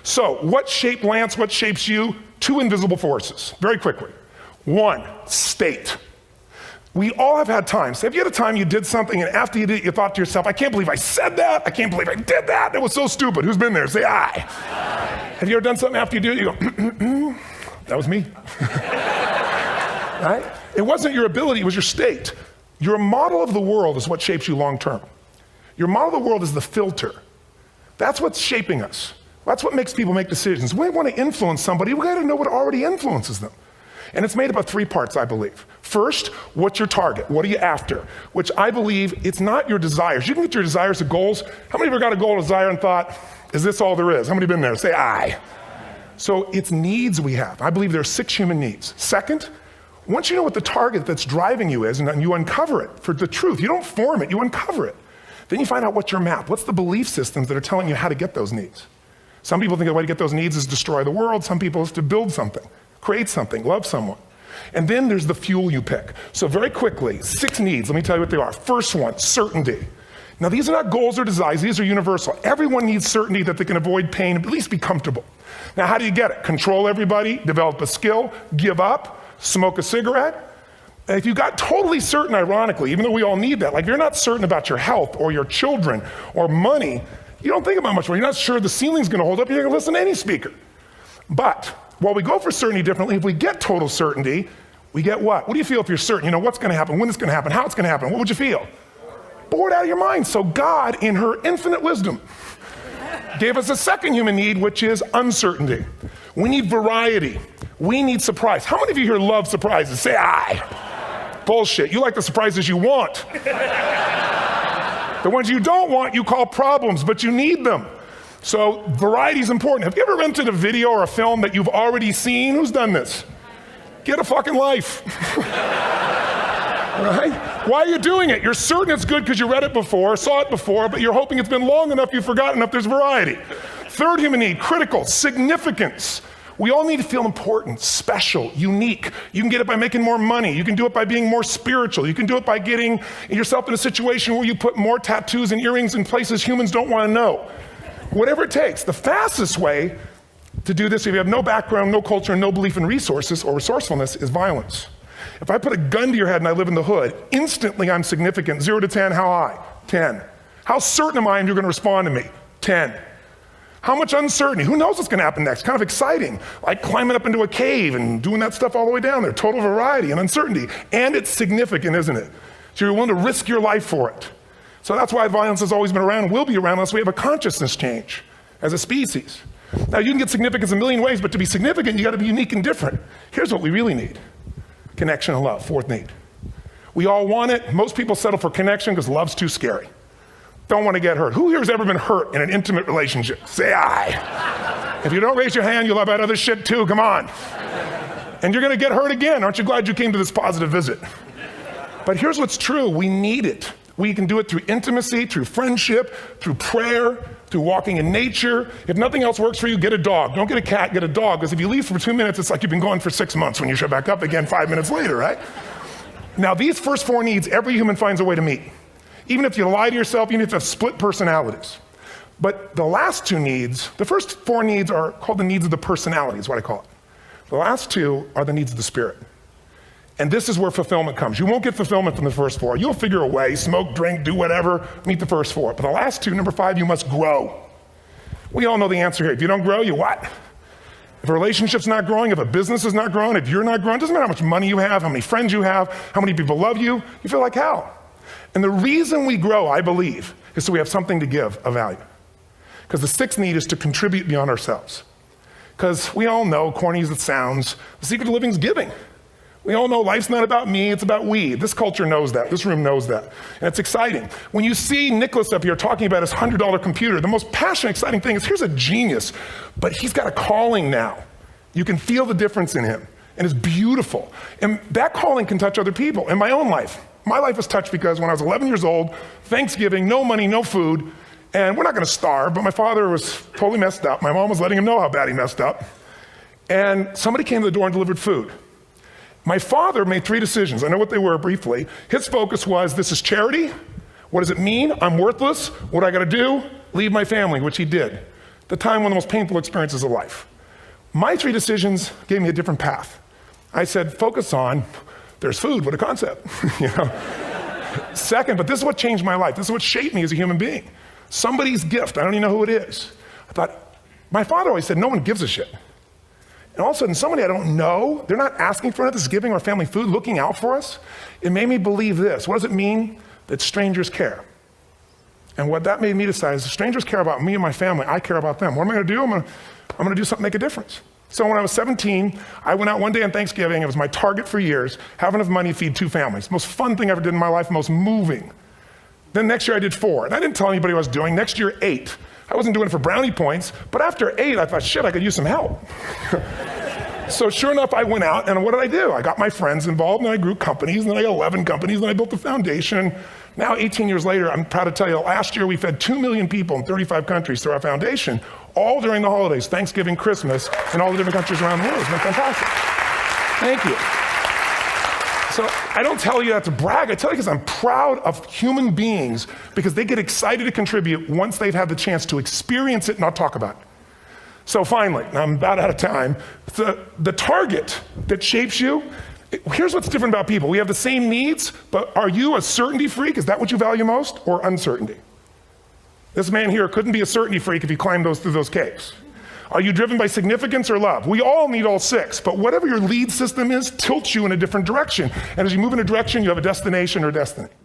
So what shaped Lance, what shapes you? Two invisible forces, very quickly. One, state. We all have had times. Have you had a time you did something and after you did it, you thought to yourself, I can't believe I said that. I can't believe I did that. That was so stupid. Who's been there? Say aye. Aye. Have you ever done something after you do it, you go, that was me. Right? It wasn't your ability, it was your state. Your model of the world is what shapes you long term. Your model of the world is the filter. That's what's shaping us. That's what makes people make decisions. When we want to influence somebody, we gotta know what already influences them. And it's made up of three parts, I believe. First, what's your target? What are you after? Which I believe, it's not your desires. You can get your desires to goals. How many of you got a goal or desire and thought, is this all there is? How many have been there? Say aye. So it's needs we have. I believe there are 6 human needs. Second, once you know what the target that's driving you is and you uncover it for the truth, you don't form it, you uncover it. Then you find out what's your map. What's the belief systems that are telling you how to get those needs? Some people think the way to get those needs is destroy the world. Some people is to build something, create something, love someone. And then there's the fuel you pick. So very quickly, 6 needs, let me tell you what they are. First one, certainty. Now these are not goals or desires, these are universal. Everyone needs certainty that they can avoid pain, at least be comfortable. Now how do you get it? Control everybody, develop a skill, give up, smoke a cigarette. And if you got totally certain, ironically, even though we all need that, like if you're not certain about your health or your children or money, you don't think about much more. You're not sure the ceiling's gonna hold up, you're gonna listen to any speaker. But while we go for certainty differently, if we get total certainty, we get what? What do you feel if you're certain? You know what's gonna happen, when it's gonna happen, how it's gonna happen, what would you feel? Bored out of your mind. So God, in her infinite wisdom, gave us a second human need, which is uncertainty. We need variety. We need surprise. How many of you here love surprises? Say aye. Bullshit. You like the surprises you want. The ones you don't want, you call problems, but you need them. So variety is important. Have you ever rented a video or a film that you've already seen? Who's done this? Get a fucking life. Right? Why are you doing it? You're certain it's good because you read it before, saw it before, but you're hoping it's been long enough you've forgotten enough there's variety. Third human need, critical, significance. We all need to feel important, special, unique. You can get it by making more money. You can do it by being more spiritual. You can do it by getting yourself in a situation where you put more tattoos and earrings in places humans don't want to know. Whatever it takes. The fastest way to do this, if you have no background, no culture, and no belief in resources or resourcefulness, is violence. If I put a gun to your head and I live in the hood, instantly I'm significant. 0 to 10, how high? 10. How certain am I you're gonna respond to me? 10. How much uncertainty? Who knows what's gonna happen next? Kind of exciting, like climbing up into a cave and doing that stuff all the way down there. Total variety and uncertainty. And it's significant, isn't it? So you're willing to risk your life for it. So that's why violence has always been around and will be around unless we have a consciousness change as a species. Now you can get significance a million ways, but to be significant, you gotta be unique and different. Here's what we really need. Connection and love, fourth need. We all want it. Most people settle for connection because love's too scary. Don't want to get hurt. Who here has ever been hurt in an intimate relationship? Say aye. If you don't raise your hand, you'll have had other shit too, come on. And you're gonna get hurt again. Aren't you glad you came to this positive visit? But here's what's true, we need it. We can do it through intimacy, through friendship, through prayer, through walking in nature. If nothing else works for you, get a dog. Don't get a cat, get a dog, because if you leave for 2 minutes, it's like you've been gone for 6 months when you show back up again 5 minutes later, right? Now these first 4 needs, every human finds a way to meet. Even if you lie to yourself, even if you have split personalities. But the last 2 needs, the first 4 needs are called the needs of the personality, is what I call it. The last 2 are the needs of the spirit. And this is where fulfillment comes. You won't get fulfillment from the first 4. You'll figure a way, smoke, drink, do whatever, meet the first 4. But the last 2, number 5, you must grow. We all know the answer here. If you don't grow, you what? If a relationship's not growing, if a business is not growing, if you're not growing, it doesn't matter how much money you have, how many friends you have, how many people love you, you feel like hell. And the reason we grow, I believe, is so we have something to give of value. Because the 6th need is to contribute beyond ourselves. Because we all know, corny as it sounds, the secret of living is giving. We all know life's not about me, it's about we. This culture knows that, this room knows that. And it's exciting. When you see Nicholas up here talking about his $100 computer, the most passionate, exciting thing is here's a genius, but he's got a calling now. You can feel the difference in him, and it's beautiful. And that calling can touch other people. In my own life, my life was touched because when I was 11 years old, Thanksgiving, no money, no food, and we're not gonna starve, but my father was totally messed up. My mom was letting him know how bad he messed up. And somebody came to the door and delivered food. My father made 3 decisions. I know what they were briefly. His focus was, this is charity. What does it mean? I'm worthless. What do I gotta do? Leave my family, which he did. the time, one of the most painful experiences of life. My 3 decisions gave me a different path. I said, focus on, there's food, what a concept, you know? Second, but this is what changed my life. This is what shaped me as a human being. Somebody's gift, I don't even know who it is. I thought, my father always said, no one gives a shit. And all of a sudden, somebody I don't know, they're not asking for it, this is giving our family food, looking out for us. It made me believe this. What does it mean? That strangers care. And what that made me decide is, if strangers care about me and my family, I care about them. What am I gonna do? I'm gonna do something to make a difference. So when I was 17, I went out one day on Thanksgiving. It was my target for years, have enough money to feed 2 families. Most fun thing I ever did in my life, most moving. Then next year I did 4, and I didn't tell anybody what I was doing. Next year, 8. I wasn't doing it for brownie points, but after 8, I thought, shit, I could use some help. So sure enough, I went out, and what did I do? I got my friends involved, and I grew companies, and then I got 11 companies, and I built a foundation. Now, 18 years later, I'm proud to tell you, last year we fed 2 million people in 35 countries through our foundation, all during the holidays, Thanksgiving, Christmas, in all the different countries around the world. It's been fantastic. Thank you. So I don't tell you that to brag, I tell you because I'm proud of human beings because they get excited to contribute once they've had the chance to experience it, not talk about it. So finally, I'm about out of time, the target that shapes you, here's what's different about people. We have the same needs, but are you a certainty freak? Is that what you value most, or uncertainty? This man here couldn't be a certainty freak if he climbed through those caves. Are you driven by significance or love? We all need all 6, but whatever your lead system is tilts you in a different direction. And as you move in a direction, you have a destination or destiny.